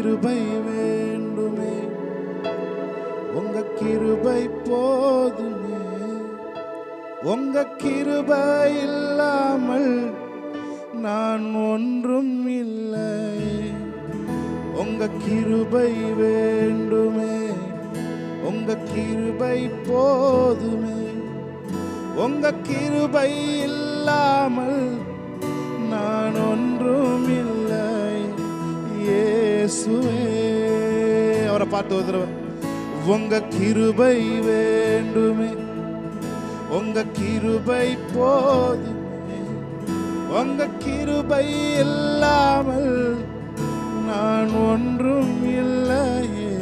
கிருபை வேண்டுமே, உங்க கிருபை போதுமே. உங்க கிருபை இல்லாமல் நான் ஒன்றும் இல்லை. உங்க கிருபை வேண்டுமே, உங்க கிருபை போதுமே. உங்க கிருபை இல்லாமல் நான் ஒன்றும் இல்லை. இயேசுவே, அவரை பார்த்து ஒரு தடவை. உங்க கிருபை வேண்டுமே, உங்க கிருபை போதுமே. உங்க கிருபை இல்லாமல் நான் ஒன்றும் இல்லையே.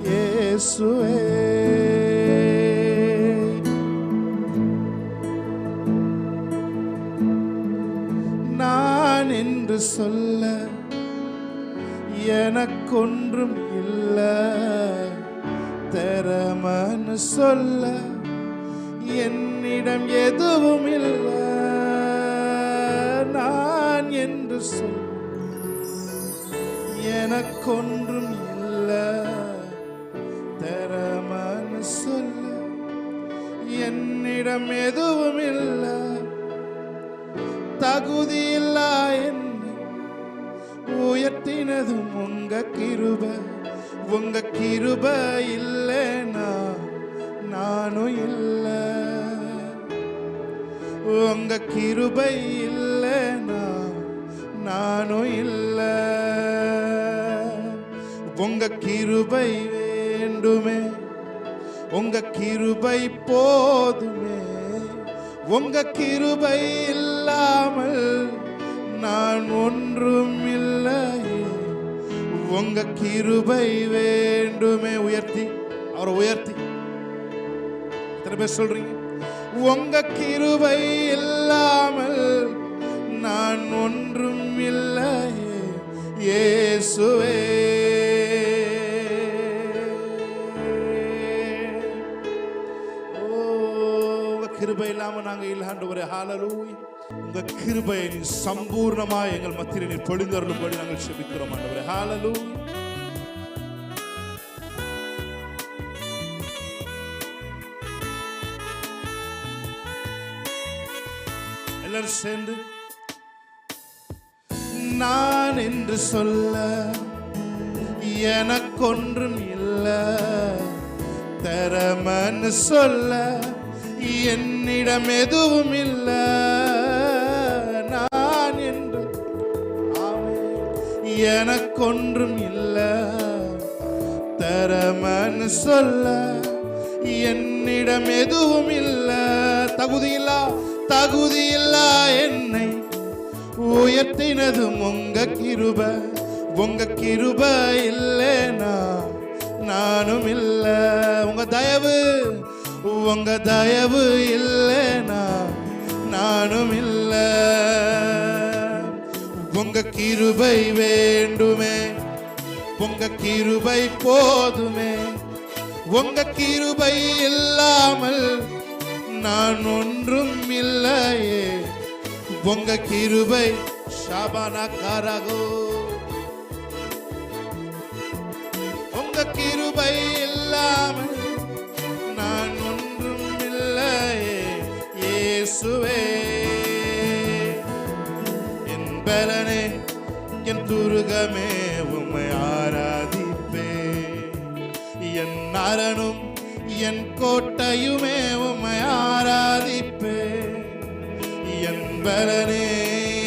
இயேசுவே, நான் என்று சொல்ல எனக்கொன்றும் இல்லை. திறமன்னு சொல்ல என்னிடம் எதுவும் இல்லை. நான் என்று சொல்ல எனக்கொன்றும் இல்லை. திறமன்னு சொல்ல என்னிடம் எதுவும் இல்லை. தகுதி இல்லா என்னை உயர்த்தினதும் உங்க கிருபை. உங்க கிருபை இல்லைனா நானும் இல்லை. உங்க கிருபை இல்லைனா நானும் இல்லை. உங்க கிருபை வேண்டுமே, உங்க கிருபை போதுமே. உங்க கிருபை இல்லாமல் நான் ஒன்றும் இல்லை. உங்க கிருபை வேண்டுமே. உயர்த்தி, அவரை உயர்த்தி எத்தனை பேர் சொல்றீங்க? உங்க கிருபை இல்லாமல் நான் ஒன்றும் இல்லை. இயேசுவே, கிருபை இல்லாம நாங்க இல்ல. ஹல்லேலூயா. உங்க கிருபையை நீ சம்பூர்ணமாய் எங்கள் மத்தியில் நீ பொழிந்தருளும்படி நாங்கள் செபிக்கிறோம் ஆண்டவரே. ஹல்லேலூயா. எல்லாரும் சேர்ந்து நான் என்று சொல்ல எனக்கொன்றும் இல்லை. திறமன்னு சொல்ல என்னிடம் எதுவும் இல்லை. நான் என்று எனக்கொன்றும் இல்லை. திறமன்னு சொல்ல என்னிடம் எதுவும் இல்லை. தகுதியில்லா என்னை உயர்த்தினதும் உங்க கிருபை. உங்க கிருபை இல்லைனா நானும் இல்லை. உங்க தயவு இல்லைனா நானும் இல்லை. உங்க கிருபை வேண்டுமே, உங்க கிருபை போதுமே. உங்க கிருபை இல்லாமல் நான் ஒன்றும் இல்லையே. உங்க கிருபை ஷாபானா காராகோ. உங்க கிருபை இல்லாமல் நான் ஒன்றும் இல்லையே. இயேசுவே, என் பலனே, என் துருகமே, உம்மை ஆராதிப்பே. என் அரணும் என் கோட்டையுமே, உம்மை ஆராதிப்பே. என் பலனே,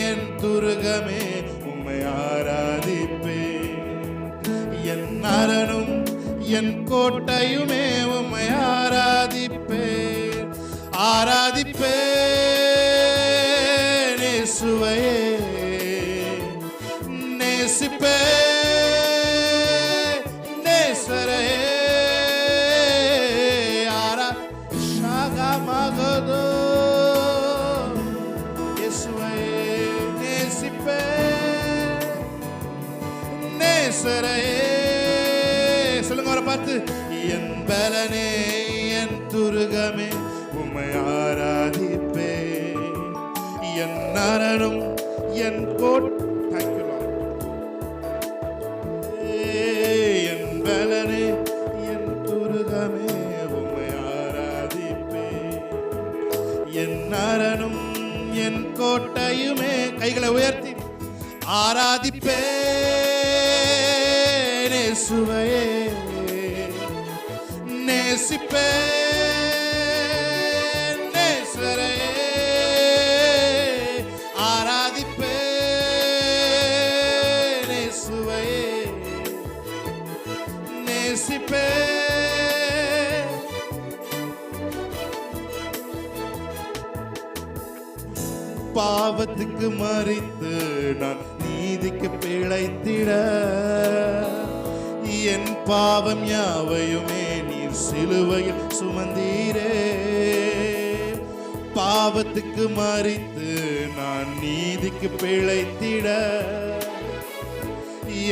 என் துருகமே, உம்மை ஆராதிப்பே. என் அரணும் என் கோட்டையுமே, உம்மை ஆராதிப்பே. ஆராதிப்பே இயேசுவையே, நேசிப்பே நேசரையே. மகதோ இயேசுவையே, நேசிப்பே நேசரையே. சொல்லுங்க அவரை பார்த்து. என் பலனே, என் துருகமே, உம்மை ஆராதிப்பே. என் அரணும் என் கோட். Thank you Lord. என் அரணும் என் கோட்டையுமே. கைகளை உயர்த்தி ஆராதிப்பேன் இயேசுவையே, நேசிப்பேன் நேசரையே, ஆராதிப்பேன் இயேசுவையே, நேசிப்பேன். பாவத்துக்கு மறித்து நான் நீதிக்கு பிழைத்திட, என் பாவம் யாவையுமே நீர் சிலுவையில் சுமந்தீரே. பாவத்துக்கு மறித்து நான் நீதிக்கு பிழைத்திட,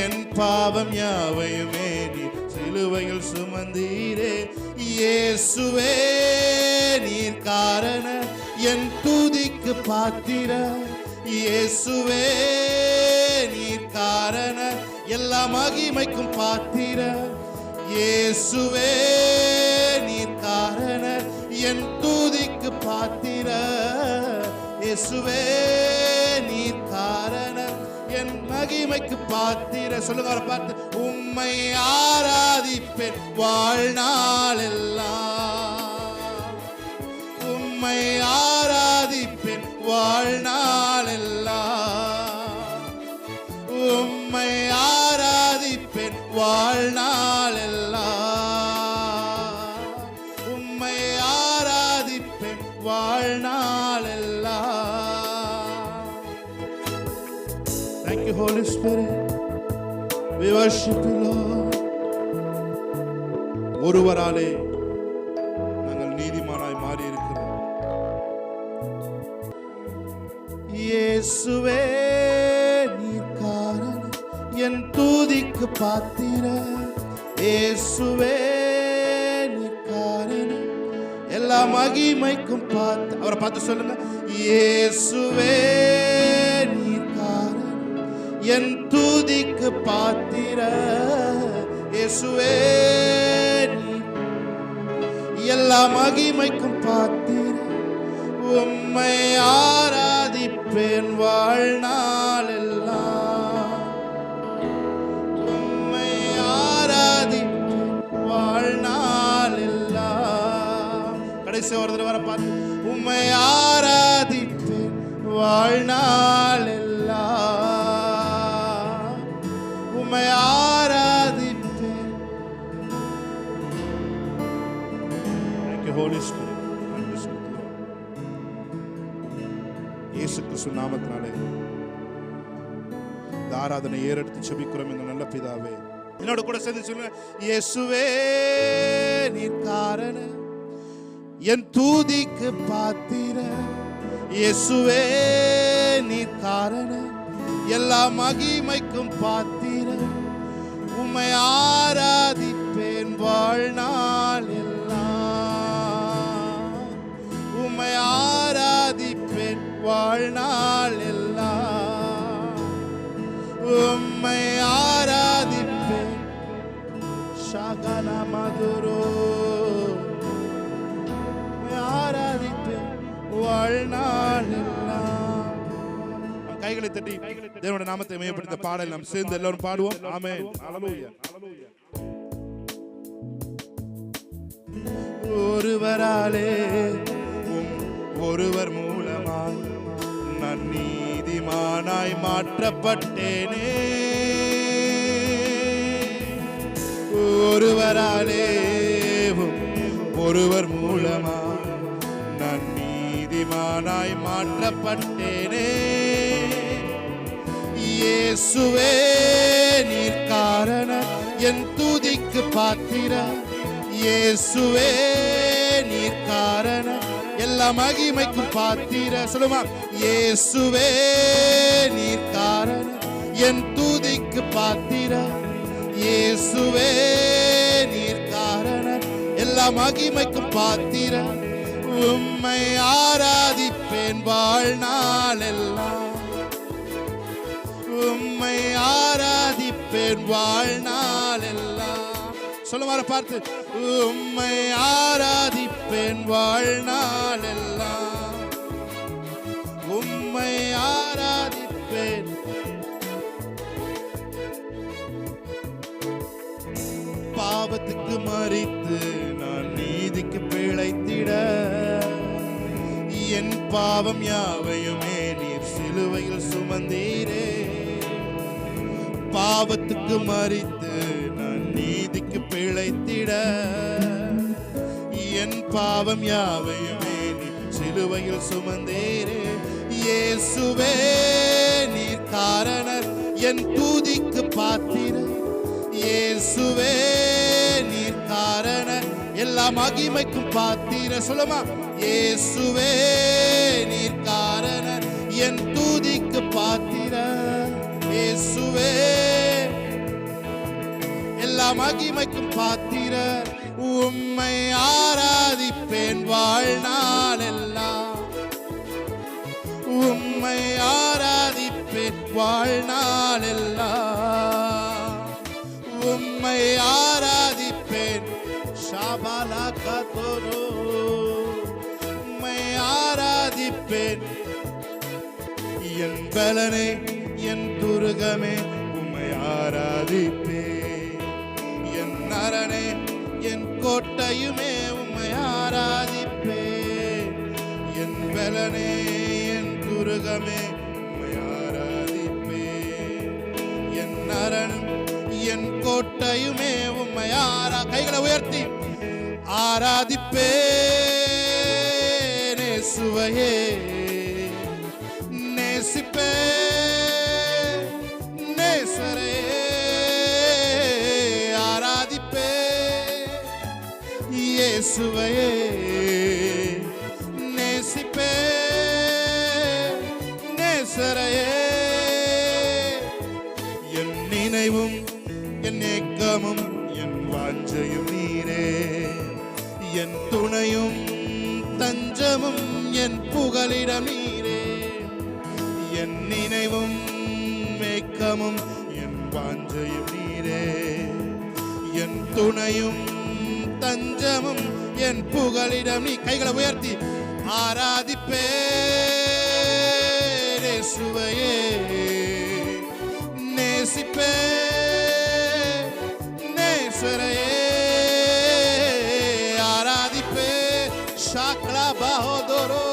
என் பாவம் யாவையுமே நீர் சிலுவையில் சுமந்தீரே. இயேசுவே நீர் காரண என் துதிக்கு பாத்திர, இயேசுவே நீர் காரண எல்லா மகிமைக்கும் பாத்திர, இயேசுவே நீர் காரண என் துதிக்கு பாத்திர, இயேசுவே நீர் காரண என் மகிமைக்கு பாத்திர. சொல்லுங்க அவரை பார்த்து, உம்மை ஆராதிப்பேன் வாழ்நாள் எல்லாம், உம்மை ஆராதிப்பேன் வாழ்நாள் எல்லாம், உம்மை ஆராதிப்பேன் வாழ்நாள் எல்லாம், உம்மை ஆராதிப்பேன் வாழ்நாள் எல்லாம். Thank you Holy Spirit, we worship you Lord. ஒருவராலே நாங்கள் நீதிமானாய் மாறி இருக்கிறோம். இயேசுவே நீர் காரணம் என் துதிக்கு பாத்திர, இயேசுவே நீர் காரணம் எல்லா மகிமைக்கும் பாத்திர. அவரை பார்த்து சொல்லுங்க, இயேசுவே நீர் காரணம் என் துதிக்கு பாத்திர, இயேசுவே எல்லா மகிமைக்கும் பாத்திர, உம்மை ஆராதிப்பேன் வாழ்நாள் எல்லாம், உம்மை ஆராதிப்பேன் வாழ்நாள் எல்லாம். கடைசி ஒரு தடவை வர பார்த்து, உம்மை ஆராதிப்பேன் வாழ்நாள் எல்லாம், உம்மை ஆராதிப்பேன். Holy Spirit, இயேசு கிறிஸ்து நாமத்தினாலே இந்த ஆராதனை ஏறெடுத்து செபிக்கிறோம் எங்கள் நல்ல பிதாவே. என்னோட கூட சேர்ந்து சொல்லுங்க, இயேசுவே நீர் காரண என் துதிக்கு பாத்திர, இயேசுவே நீர் காரண எல்லா மகிமைக்கும் பாத்திர, உம்மை ஆராதிப்பேன் வாழ்நாள் எல்லாம், உம்மை ஆராதிப்பேன் வாழ்நாள் எல்லாம், உம்மை ஆராதிப்பேன் ஷகன மதுரோ, உம்மை ஆராதிப்பேன் வாழ்நாள் எல்லாம். கைகளை தட்டி தேவனுடைய நாமத்தை மேம்படுத்த பாடல் நாம் சேர்ந்து எல்லாரும் பாடுவோம். ஆமென். ஹல்லேலூயா. ஒருவராலே ஒருவர் மூலமாய் நான் நீதிமானாய் மாற்றப்பட்டேனே, ஒருவராலே ஒருவர் மூலமாய் நான் நீதிமானாய் மாற்றப்பட்டேனே. இயேசுவே நீர் காரண என் துதிக்கு பாத்திர, இயேசுவே நீர் காரண எல்லா மகிமைக்கும் பாத்திர. சொல்லுமா, இயேசுவே நீர் காரண என் துதிக்கு பாத்திர, இயேசுவே நீர் காரண எல்லா மகிமைக்கும் பாத்திர, உம்மை ஆராதிப்பேன் வாழ்நாள் எல்லாம், உம்மை ஆராதிப்பேன் வாழ்நாள் எல்லாம். சொல்லுமாற பார்த்து, உம்மை ஆராதிப்பேன் வாழ்நாள் எல்லாம், உம்மை ஆராதிப்பேன். பாவத்துக்கு மரித்து நான் நீதிக்கு பிழைத்திட என் பாவம் யாவையுமே நீர் சிலுவையில் சுமந்தீரே. பாவத்துக்கு மரித்து நான் நீதிக்கு பிழைத்திட என் பாவம் யாவையுமே நீர் சிலுவையில் சுமந்தீரே. இயேசுவே நீர் காரணர் என் துதிக்கு பாத்திரர். இயேசுவே நீர் காரணர் எல்லா மகிமைக்கும் பாத்திரர். சொல்லுமா, இயேசுவே நீர் காரணர் என் துதிக்கு பாத்திரர். இயேசுவே எல்லா மகிமைக்கும் பாத்திரர். உம்மை ஆராதிப்பேன் வாழ்நாள் எல்லாம். உம்மை ஆராதிப்பேன் வாழ்நாள் எல்லாம். உம்மை ஆராதிப்பேன். ஷாபாலா கதோரோ. உம்மை ஆராதிப்பேன். என் பலனே என் துருகமே உம்மை ஆராதிப்பேன். என் அரணே என் கோட்டையுமே உம்மை ஆராதிப்பேன். என் பலனே என் துருகமே உம்மை ஆராதிப்பேன். என் அரண் என் கோட்டையுமே உம்மை கைகளை உயர்த்தி ஆராதிப்பேன். இயேசுவையே நேசிப்பேன். நேசரையே ஆராதிப்பேன். இயேசுவையே நேசிப்பேன். நேசரையே என் நினைவும் என் ஏக்கமும் என் வாஞ்சையும் நீரே. என் துணையும் தஞ்சமும் என் புகலிடம் நீரே. என் நினைவும் ஏக்கமும் என் வாஞ்சையும் நீரே. என் துணையும் தஞ்சமும் என் புகலிடம் நீ. கைகளை உயர்த்தி ஆராதிப்பேன். இயேசுவையே நேசிப்பேன். நேசரையே ஆராதிப்பேன். ஷாக்லா பஹோதோரோ.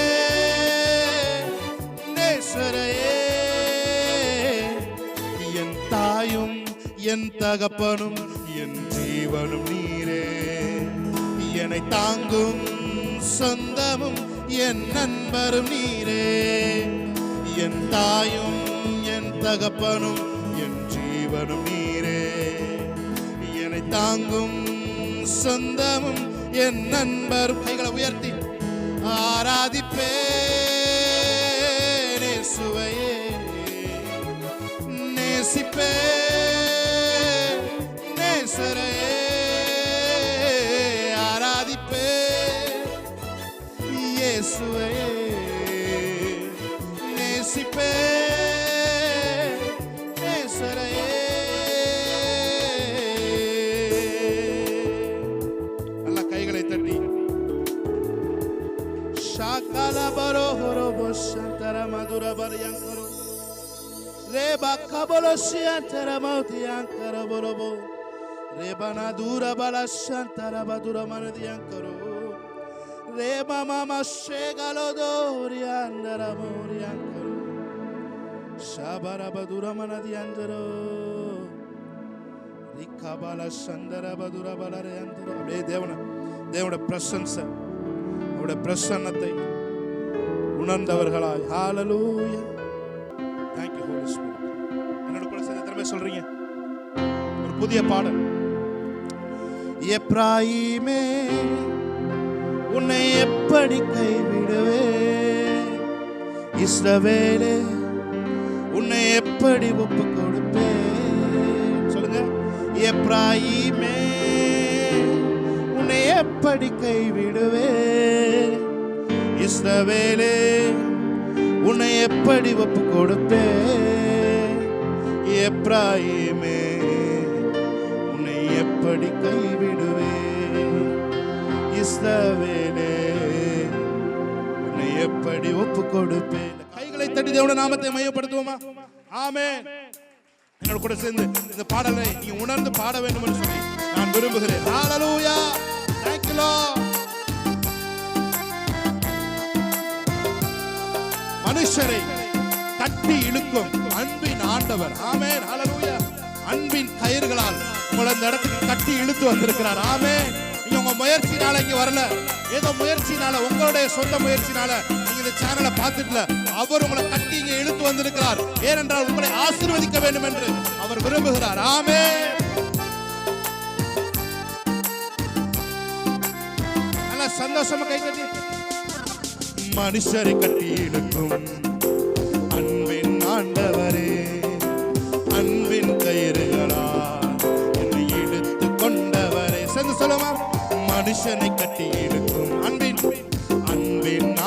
நேசிப்பேன். நேசரையே என் தாயும் என் தகப்பனும் என் ஜீவனும் நீரே. என்னை தாங்கும் சொந்தமும் என் நண்பரும் நீரே. என் தாயும் என் தகப்பனும் என் ஜீவனும் நீரே. என்னை தாங்கும் சொந்தமும் என் நண்பரும். கைகளை உயர்த்தி ஆராதிப்பேன். இயேசுவையே நேசிப்பேன். நேசரையே ஆராதிப்பேன். இயேசுவையே நேசிப்பேன். நேசரையே. நல்ல கைகளை தட்டி ஷாகாலா பரோஹரோ போஷந்தர மதுர பரியங்கரோ ரேபா கபலோ சியந்தர மௌதியங்கர பரோபோ ரேபனா தூர பலஷந்தர மதுர மனதியங்கரோ ரேபா மாமா ஷேகலோ தோரியந்தர மோரியங்கரோ ஷாபர மதுர மனதியந்தரோ ரிகபல சந்தர மதுர பலரயந்தரோ. அப்படியே தேவனோட பிரசன்ஸை அவருடைய பிரசன்னத்தை உணர்ந்தவர்களாய். ஹalleluya. Thank you Holy Spirit. என்னோட கூட சேர்ந்து திரும்ப சொல்றீங்க ஒரு புதிய பாடல். எப்ராயிமே உன்னை எப்படி கைவிடுவேன். இஸ்ரவேலே உன்னை எப்படி ஒப்பு கொடுப்பேன். சொல்லுங்க. எப்ராயிமே உன்னை எப்படி கைவிடுவேன். இஸ்ரவேலே உன்னை எப்படி ஒப்பு கொடுப்பேன். எப்ராயிமே உன்னை எப்படி கைவிடுவேன். இஸ்ரவேலே எப்படி ஒப்பு கொடுப்பேன். கைகளை தட்டி தேவனுடைய நாமத்தை மையப்படுத்துவோமா? ஆமென். என்னோட கூட சேர்ந்து இந்த பாடலை நீங்க உணர்ந்து பாட வேண்டும் என்று சொல்லி நான் விரும்புகிறேன். ஹalleluya. Thank you Lord. மனுஷரை தட்டி இழுக்கும் அன்பின் ஆண்டவர். ஆமென். ஹalleluya. அன்பின் கயிறுகளால் உங்களை இந்த இடத்துக்கு கட்டி இழுத்து வந்திருக்கிறார். ஆமென். நீங்க உங்க முயற்சினால இங்க வரல, ஏதோ முயற்சினால, உங்களுடைய சொந்த முயற்சினால நீங்க இந்த சேனலை பார்த்துட்டல. அவர் உங்களை கட்டி இங்க இழுத்து வந்திருக்கிறார். ஏனென்றால் உங்களை ஆசீர்வதிக்க வேண்டும் என்று அவர் விரும்புகிறார். ஆமென். நல்ல சந்தோஷமா கை தட்டி. மனுஷரை கட்டி இழுக்கும் அன்பின் ஆண்டவரே, அன்பின் கயிறுகளால் என்னை இழுத்து கொண்டவரே. சேர்ந்து சொல்லுமா? மனுஷனை கட்டி இழுக்கும் அன்பின்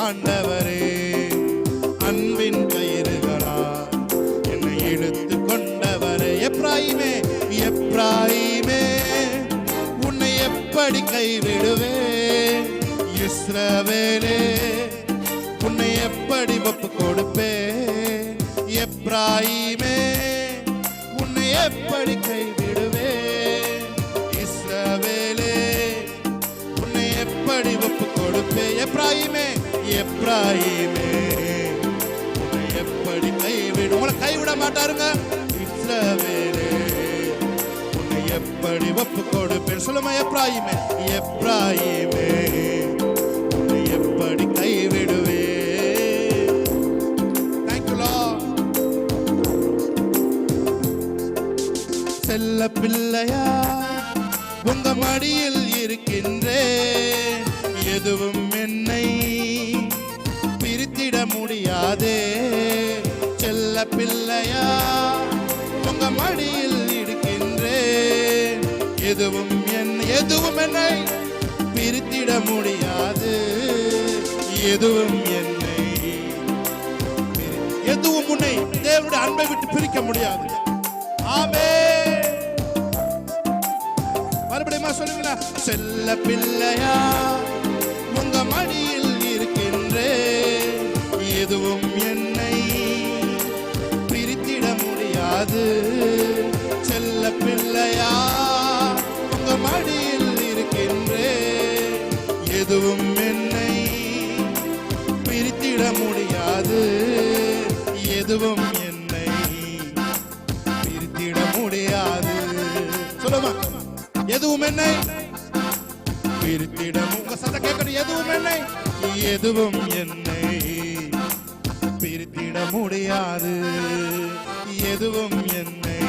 ஆண்டவரே, அன்பின் கயிறுகளால் என்னை இழுத்து கொண்டவரே. எப்ராயிமே எப்ராயிமே உன்னை எப்படி கைவிடுவேன், இஸ்ரவேலே உன்னை எப்படி ஒப்பு கொடுப்பேன். எப்ராயிமே உன்னை எப்படி கைவிடுவேன், இஸ்ரவேலே உன்னை எப்படி ஒப்பு கொடுப்பேன். எப்ராயிமே எப்ராயிமே உன்னை எப்படி கைவிடு. உங்களை கைவிட மாட்டாருங்க. இஸ்ரவேலே உன்னை எப்படி ஒப்பு கொடுப்பேன். சொல்லுமா? எப்ராயிமே எப்ராயிமே உன்னை எப்படி கைவிடுவேன். செல்ல பிள்ளையா உங்க மடியில் இருக்கின்றேன், எதுவும் என்னை பிரித்திட முடியாதே. செல்ல பிள்ளையா உங்க மடியில் இருக்கின்றேன், எதுவும் என்னை பிரித்திட முடியாது. எதுவும் உன்னை தேவனுடைய அன்பை விட்டு பிரிக்க முடியாது. ஆமென். மறுபடியும் சொல்லுங்களா? செல்ல பிள்ளையா உங்க மடியில் இருக்கின்றேன், எதுவும் என்னை பிரித்திட முடியாது. செல்ல பிள்ளையா உங்க மடியில் இருக்கின்றேன், எதுவும் என்னை பிரித்திட முடியாது. எதுவும் என்னை பிரித்திட முடியாது. சொல்லுமா? எதுவும் என்னை பிரித்திட. உங்க சத்தம் கேட்கணும். எதுவும் என்னை பிரித்திட முடியாது. எதுவும் என்னை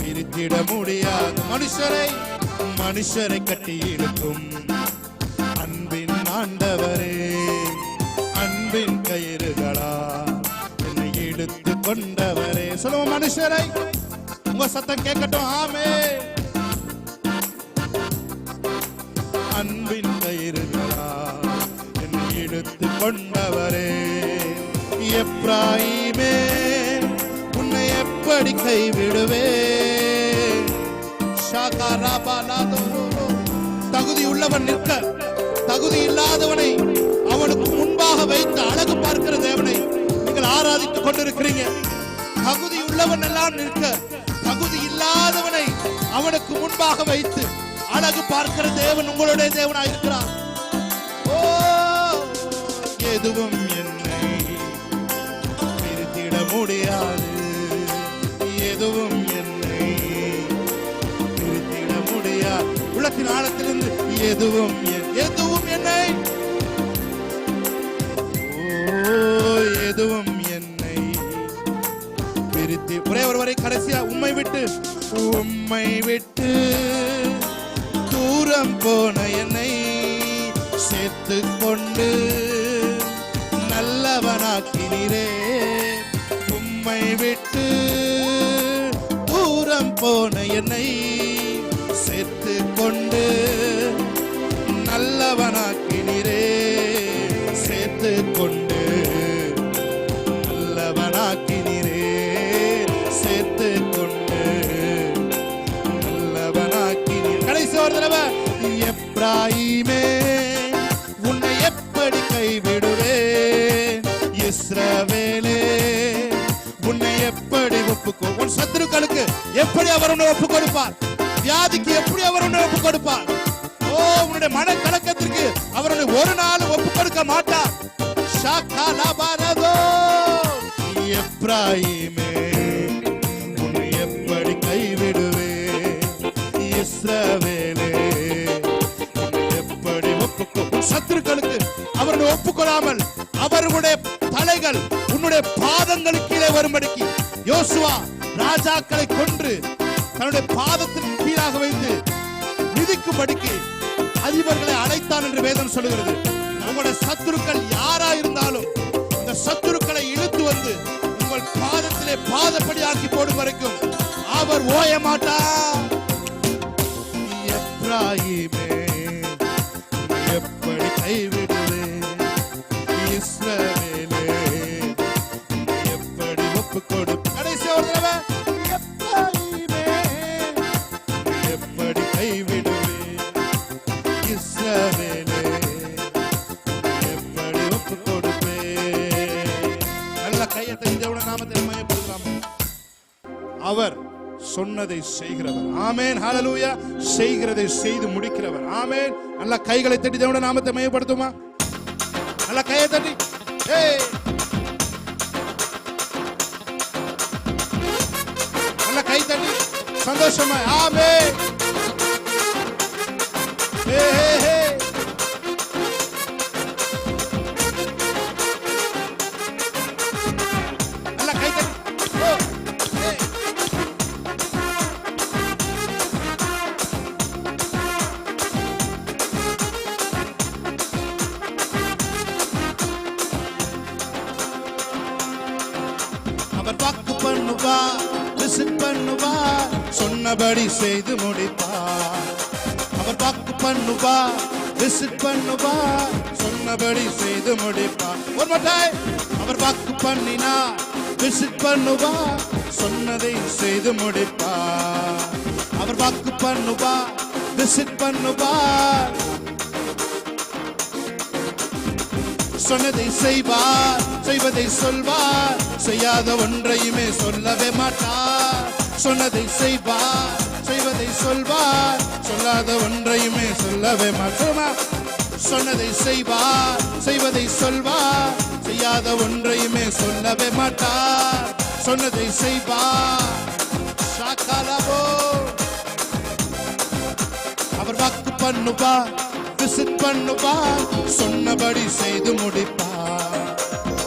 பிரித்திட முடியாது. மனுஷரை கட்டி இழுக்கும் அன்பின் ஆண்டவரே, அன்பின் கயிறுகளா என்னை இழுத்து கொண்டவரே. சொல்லுவோம்? மனுஷரை. உங்க சத்தம் கேட்கட்டும். ஆமென். அன்பின் கயிறுகளா என்னை இழுத்து கொண்டவரே. எப்ராயிமே உன்னை எப்படி கைவிடுவேன். தகுதி உள்ளவன் நிற்க, தகுதி இல்லாதவனை அவனுக்கு முன்பாக வைத்து அழகு பார்க்கிற தேவனை நீங்கள் ஆராதித்துக் கொண்டிருக்கிறீங்க. தகுதி உள்ளவன் எல்லாம் நிற்க, தகுதி இல்லாதவனை அவனுக்கு முன்பாக வைத்து அழகு பார்க்கிற தேவன் உங்களுடைய தேவனாய் இருக்கிறார். ஓ, எதுவும் என்னை பிரித்திட முடியாது. எதுவும் என்னை பிரித்திட முடியாது. உள்ளத்தின் ஆழத்திலிருந்து எதுவும் என்னை, எதுவும் என்னை பிரித்து. ஒரே ஒரு வரை கடைசியா. உம்மை விட்டு தூரம் போன என்னை சேர்த்து கொண்டு நல்லவனாக்கினீரே. உம்மை விட்டு தூரம் போன என்னை சேர்த்து கொண்டு நல்லவனாக்கினீரே. சேர்த்து கொண்டு நல்லவனாக்கினீரே. சேர்த்து கொண்டு நல்லவனாக்கினீர். கடைசி ஒரு தடவை. எப்ராயிமே உன்னை எப்படி கைவிடுவே. எப்படி அவர் உன்னை ஒப்பு கொடுப்பார்? வியாதிக்கு எப்படி அவர் உன்னை ஒப்பு கொடுப்பார்? ஓ, உன்னுடைய மன கலக்கத்திற்கு அவருடைய ஒரு நாள் ஒப்பு கொடுக்க மாட்டார். எப்ராயிமே, உன்னை எப்படி கைவிடுவே? இஸ்ரவேலே, எப்படி சத்துருக்களுக்கு அவருடைய ஒப்புக்கொள்ளாமல் அவர்களுடைய தலைகள் உன்னுடைய பாதங்களுக்கு கீழே வரும்படிக்கு யோசுவா ராஜாக்களை கொன்று தன்னுடைய பாதத்திற்கு கீழாக வைத்து மிதிக்கும்படிக்கு அதிபர்களை அழைத்தான் என்று வேதம் சொல்லுகிறது. உங்களுடைய சத்துருக்கள் யாரா இருந்தாலும் அந்த சத்துருக்களை இழுத்து வந்து உங்கள் பாதத்திலே பாதப்படியாக்கி போடும் வரைக்கும் அவர் ஓய மாட்டார். எப்ராயிமே, எப்படி கைவிடுவே? இஸ்ரவேலே, எப்படி ஒப்பு கொடு? கடைசி ஒரு தடவை, எப்ராயிமே, எப்படி கைவிடுவே? இஸ்ரவேலே, எப்படி ஒப்பு கொடுப்பே? நல்ல கையை தெரிஞ்சவுடன் நாமத்தை மகிமைப்படுத்தலாம். அவர் சொன்னதை செய்கிறவர். ஆமென், ஹல்லேலூயா. செய்கிறதை செய்து முடிக்கிறவர். ஆமென். நல்ல கைகளை தட்டி தேவனுடைய நாமத்தை மகிமைப்படுத்துமா? நல்ல கையை தட்டி, நல்ல கை தட்டி சந்தோஷமா. ஆமென். நல்ல கை தட்டி. அவர் வாக்கு பண்ணுவார், விசிட் பண்ணுவார், சொன்னபடி செய்து முடிப்பார். அவர் வாக்கு பண்ணுவார், விசிட் பண்ணுவார், சொன்னபடி செய்து முடிப்பார். ஒரு மட்டாய், அவர் வாக்கு பண்ணினார், விசிட் பண்ணுவார், சொன்னதை செய்து முடிப்பார். அவர் வாக்கு பண்ணுவார், விசிட் பண்ணுவார், சொன்னதை செய்வார், செய்வதை சொல்வார், செய்யாத ஒன்றையுமே சொல்லவே மாட்டார். சொன்னதை செய்வார், செய்வதை சொல்வார், சொல்லாத ஒன்றையுமே சொல்லவே மாட்டார். சொன்னதை செய்வார், செய்வதை சொல்வார், செய்யாத ஒன்றையுமே சொல்லவே மாட்டார். சொன்னதை செய்வார். அவர் வாக்கு பண்ணுவார், விசிட் பண்ணுவார், சொன்னபடி செய்து முடிப்பார்.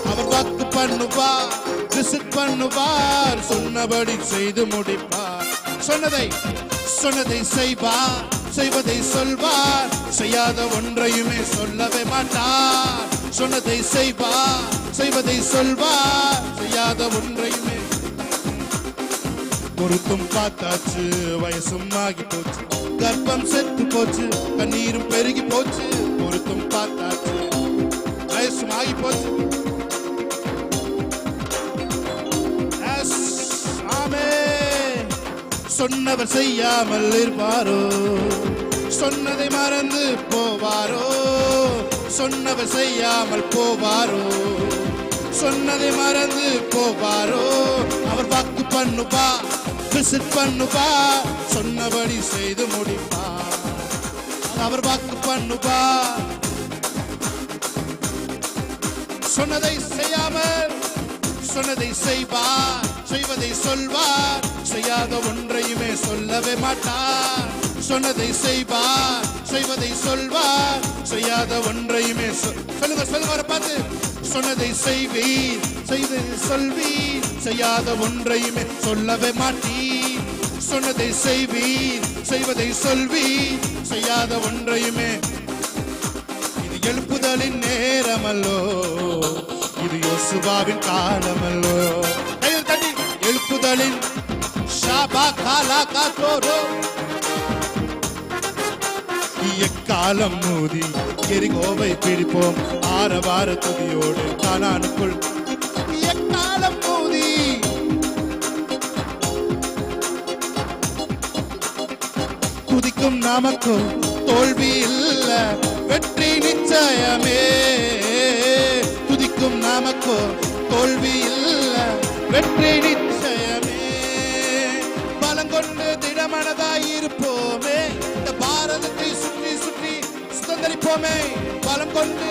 அவர் வாக்கு பண்ணுவார், விசிட் பண்ணுவார், சொன்னபடி செய்து முடிப்பார். சொன்னதை செய்வார், செய்வதை சொல்வார், செய்யாத ஒன்றையுமே சொல்லவே மாட்டார். சொன்னதை செய்வார், செய்வதை சொல்வார், செய்யாத ஒன்றையுமே. பொருத்தும் பார்த்தாச்சு, வயசும் ஆகி போச்சு, கர்ப்பம் செத்து போச்சு, கண்ணீரும் பெருகி போச்சு. பொருத்தும் பார்த்தாச்சு, வயசும் ஆகி போச்சு. ஆமென். சொன்னவர் செய்யாமல் இருப்பாரோ? சொன்னதை மறந்து போவாரோ? சொன்னவர் செய்யாமல் போவாரோ? சொன்னதை மறந்து போவாரோ? அவர் வாக்கு பண்ணுவார், விசிட் பண்ணுவார், சொன்னபடி செய்து முடிப்பார். அவர் வாக்கு பண்ணுவார். சொன்னதை செய்யாமல், சொன்னதை செய்வார், செய்வதை சொல்வார், செய்யாத ஒன்றையுமே சொல்லவே மாட்டார். சொன்னதை செய்வார், செய்வதை சொல்வார், செய்யாத ஒன்றையுமே சொல்லுங்க, சொல்லுங்க பார்த்து. சொன்னதை செய்வீர், செய்வதை சொல்வீர், செய்யாத ஒன்றையுமே சொல்லவே மாட்டீர். சொன்னதை செய்வீர், செய்வதை சொல்வீர், செய்யாத ஒன்றையுமே. இது எழுப்புதலின் நேரமல்லோ, இது யோசுவாவின் காலமல்லோ. கையில் தட்டி எழுப்புதலின் ஷாபா காலா காத்தோரோ. எக்காலம் மூதி எரிகோவை பிடிப்போம், ஆரவார துதியோடு கானானுக்குள். எக்காலம் மூதி துதிக்கும் நமக்கோ தோல்வி இல்ல, வெற்றி நிச்சயமே. துதிக்கும் நமக்கோ தோல்வி இல்ல, வெற்றி நிச்சயமே. கொண்டு திடமனதாய் இருப்போமே. இந்த பாரதத்தை சுற்றி சுற்றி சுதந்தரிப்போமே. பலம் கொண்டு